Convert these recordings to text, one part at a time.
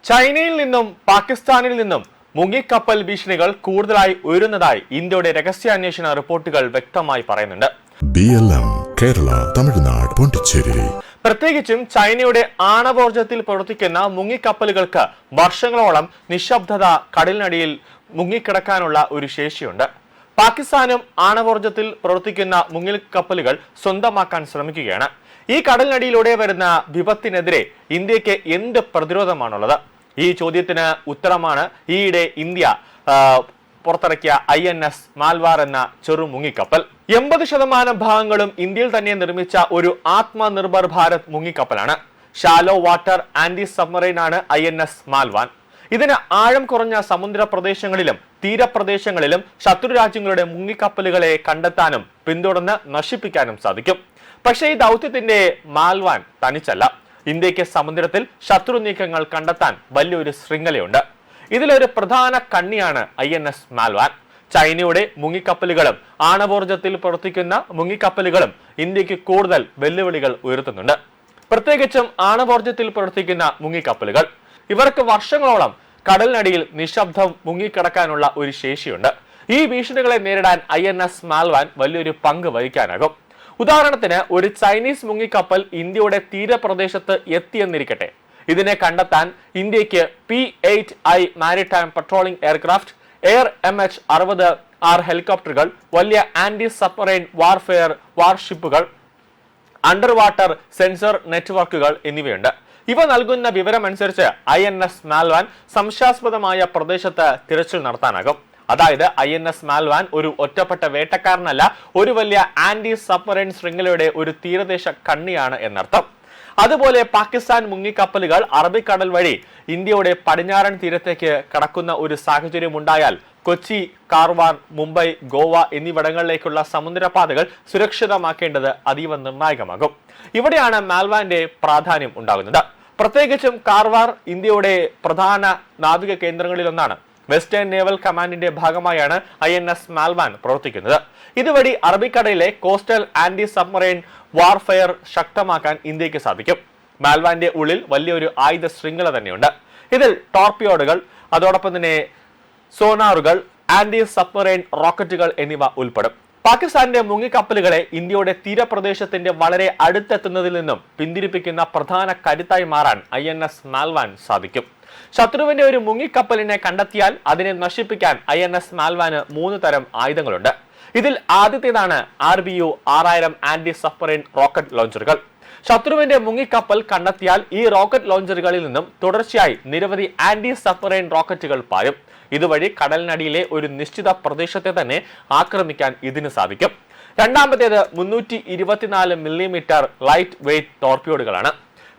ചൈനയിൽ നിന്നും പാകിസ്ഥാനിൽ നിന്നും മുങ്ങിക്കപ്പൽ ഭീഷണികൾ കൂടുതലായി ഉയരുന്നതായി ഇന്ത്യയുടെ രഹസ്യാന്വേഷണ റിപ്പോർട്ടുകൾ വ്യക്തമായി പറയുന്നുണ്ട്. BLM കേരള, തമിഴ്നാട്, പോണ്ടിച്ചേരി. പ്രത്യേകിച്ചും ചൈനയുടെ ആണവോർജ്ജത്തിൽ പ്രവർത്തിക്കുന്ന മുങ്ങിക്കപ്പലുകൾക്ക് വർഷങ്ങളോളം നിശബ്ദത കടലിനടിയിൽ മുങ്ങിക്കിടക്കാനുള്ള ഒരു ശേഷിയുണ്ട്. പാകിസ്ഥാനും ആണവോർജ്ജത്തിൽ പ്രവർത്തിക്കുന്ന മുങ്ങിക്കപ്പലുകൾ സ്വന്തമാക്കാൻ ശ്രമിക്കുകയാണ്. ഈ കടലിനടിയിലൂടെ വരുന്ന വിപത്തിനെതിരെ ഇന്ത്യക്ക് എന്ത് പ്രതിരോധമാണുള്ളത്? ഈ ചോദ്യത്തിന് ഉത്തരമാണ് ഈയിടെ ഇന്ത്യ പുറത്തിറക്കിയ INS മാൽവാർ എന്ന ചെറു മുങ്ങിക്കപ്പൽ. 80% ഭാഗങ്ങളും ഇന്ത്യയിൽ തന്നെ നിർമ്മിച്ച ഒരു ആത്മനിർഭർ ഭാരത് മുങ്ങിക്കപ്പലാണ്. ഷാലോ വാട്ടർ ആന്റി സബ്മറൈൻ ആണ് INS മാൽവാൻ. ഇതിന് ആഴം കുറഞ്ഞ സമുദ്ര പ്രദേശങ്ങളിലും തീരപ്രദേശങ്ങളിലും ശത്രു രാജ്യങ്ങളുടെ മുങ്ങിക്കപ്പലുകളെ കണ്ടെത്താനും പിന്തുടർന്ന് നശിപ്പിക്കാനും സാധിക്കും. പക്ഷേ ഈ ദൗത്യത്തിന്റെ മാൽവാൻ തനിച്ചല്ല. ഇന്ത്യക്ക് സമുദ്രത്തിൽ ശത്രു നീക്കങ്ങൾ കണ്ടെത്താൻ വലിയൊരു ശൃംഖലയുണ്ട്. ഇതിലൊരു പ്രധാന കണ്ണിയാണ് INS മാൽവാൻ. ചൈനയുടെ മുങ്ങിക്കപ്പലുകളും ആണവോർജ്ജത്തിൽ പ്രവർത്തിക്കുന്ന മുങ്ങിക്കപ്പലുകളും ഇന്ത്യക്ക് കൂടുതൽ വെല്ലുവിളികൾ ഉയർത്തുന്നുണ്ട്. പ്രത്യേകിച്ചും ആണവോർജ്ജത്തിൽ പ്രവർത്തിക്കുന്ന മുങ്ങിക്കപ്പലുകൾ. ഇവർക്ക് വർഷങ്ങളോളം കടലിനടിയിൽ നിശബ്ദം മുങ്ങിക്കിടക്കാനുള്ള ഒരു ശേഷിയുണ്ട്. ഈ ഭീഷണികളെ നേരിടാൻ INS മാൽവാൻ വലിയൊരു പങ്ക് വഹിക്കാനാകും. ഉദാഹരണത്തിന്, ഒരു ചൈനീസ് മുങ്ങിക്കപ്പൽ ഇന്ത്യയുടെ തീരപ്രദേശത്ത് എത്തിയെന്നിരിക്കട്ടെ. ഇതിനെ കണ്ടെത്താൻ ഇന്ത്യക്ക് P-8I maritime patrolling aircraft, air MH-60R ഹെലികോപ്റ്ററുകൾ, വലിയ ആന്റി സബ്മറൈൻ വാർഫെയർ വാർഷിപ്പുകൾ, അണ്ടർ വാട്ടർ സെൻസർ നെറ്റ്വർക്കുകൾ എന്നിവയുണ്ട്. ഇവ നൽകുന്ന വിവരമനുസരിച്ച് INS മാൽവാൻ സംശയാസ്പദമായ പ്രദേശത്ത് തിരച്ചിൽ നടത്താനാകും. അതായത് INS മാൽവാൻ ഒരു ഒറ്റപ്പെട്ട വേട്ടക്കാരനല്ല, ഒരു വലിയ ആന്റി സബ്മറൈൻ ശൃംഖലയുടെ ഒരു തീരദേശ കണ്ണിയാണ് എന്നർത്ഥം. അതുപോലെ പാകിസ്ഥാൻ മുങ്ങിക്കപ്പലുകൾ അറബിക്കടൽ വഴി ഇന്ത്യയുടെ പടിഞ്ഞാറൻ തീരത്തേക്ക് കടക്കുന്ന ഒരു സാഹചര്യം ഉണ്ടായാൽ കൊച്ചി, കാർവാർ, മുംബൈ, ഗോവ എന്നിവിടങ്ങളിലേക്കുള്ള സമുദ്രപാതകൾ സുരക്ഷിതമാക്കേണ്ടത് അതീവ നിർണായകമാകും. ഇവിടെയാണ് മാൽവാന്റെ പ്രാധാന്യം ഉണ്ടാകുന്നത്. പ്രത്യേകിച്ചും കാർവാർ ഇന്ത്യയുടെ പ്രധാന നാവിക കേന്ദ്രങ്ങളിലൊന്നാണ്. വെസ്റ്റേൺ നേവൽ കമാൻഡിന്റെ ഭാഗമായാണ് INS മാൽവാൻ പ്രവർത്തിക്കുന്നത്. ഇതുവഴി അറബിക്കടലിലെ കോസ്റ്റൽ ആന്റി സബ്മറൈൻ വാർഫെയർ ശക്തമാക്കാൻ ഇന്ത്യക്ക് സാധിക്കും. മാൽവാന്റെ ഉള്ളിൽ വലിയൊരു ആയുധ ശൃംഖല തന്നെയുണ്ട്. ഇതിൽ ടോർപിയോഡുകൾ, അതോടൊപ്പം തന്നെ സോണാറുകൾ, ആന്റി സബ്മറൈൻ റോക്കറ്റുകൾ എന്നിവ ഉൾപ്പെടും. പാകിസ്ഥാന്റെ മുങ്ങിക്കപ്പലുകളെ ഇന്ത്യയുടെ തീരപ്രദേശത്തിന്റെ വളരെ അടുത്തെത്തുന്നതിൽ നിന്നും പിന്തിരിപ്പിക്കുന്ന പ്രധാന കരുത്തായി മാറാൻ INS മാൽവാൻ സാധിക്കും. ശത്രുവിന്റെ ഒരു മുങ്ങിക്കപ്പലിനെ കണ്ടെത്തിയാൽ അതിനെ നശിപ്പിക്കാൻ INS മാൽവാന് 3 തരം ആയുധങ്ങളുണ്ട്. ഇതിൽ ആദ്യത്തേതാണ് RBU 6000 ആന്റി സബ്മറൈൻ റോക്കറ്റ് ലോഞ്ചറുകൾ. ശത്രുവിന്റെ മുങ്ങിക്കപ്പൽ കണ്ടെത്തിയാൽ ഈ റോക്കറ്റ് ലോഞ്ചറുകളിൽ നിന്നും തുടർച്ചയായി നിരവധി ആന്റി സബ്മറൈൻ റോക്കറ്റുകൾ പായും. ഇതുവഴി കടലിനടിയിലെ ഒരു നിശ്ചിത പ്രദേശത്തെ തന്നെ ആക്രമിക്കാൻ ഇതിന് സാധിക്കും. രണ്ടാമത്തേത് 324 mm ലൈറ്റ് വെയ്റ്റ് ടോർപിയോഡുകളാണ്.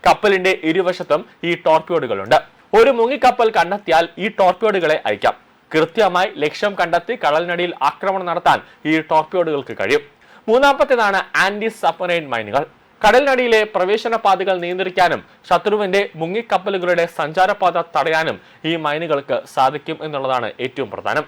കപ്പലിന്റെ ഇരുവശത്തും ഈ ടോർപിയോഡുകളുണ്ട്. ഒരു മുങ്ങിക്കപ്പൽ കണ്ടെത്തിയാൽ ഈ ടോർപിയോഡുകളെ അയക്കാം. കൃത്യമായി ലക്ഷ്യം കണ്ടെത്തി കടലിനടിയിൽ ആക്രമണം നടത്താൻ ഈ ടോർപിയോഡുകൾക്ക് കഴിയും. മൂന്നാമത്തേതാണ് ആന്റി സബ്മറൈൻ മൈനുകൾ. കടലിനടിയിലെ പ്രവേശന പാതകൾ നിയന്ത്രിക്കാനും ശത്രുവിന്റെ മുങ്ങിക്കപ്പലുകളുടെ സഞ്ചാരപാത തടയാനും ഈ മൈനുകൾക്ക് സാധിക്കും എന്നുള്ളതാണ് ഏറ്റവും പ്രധാനം.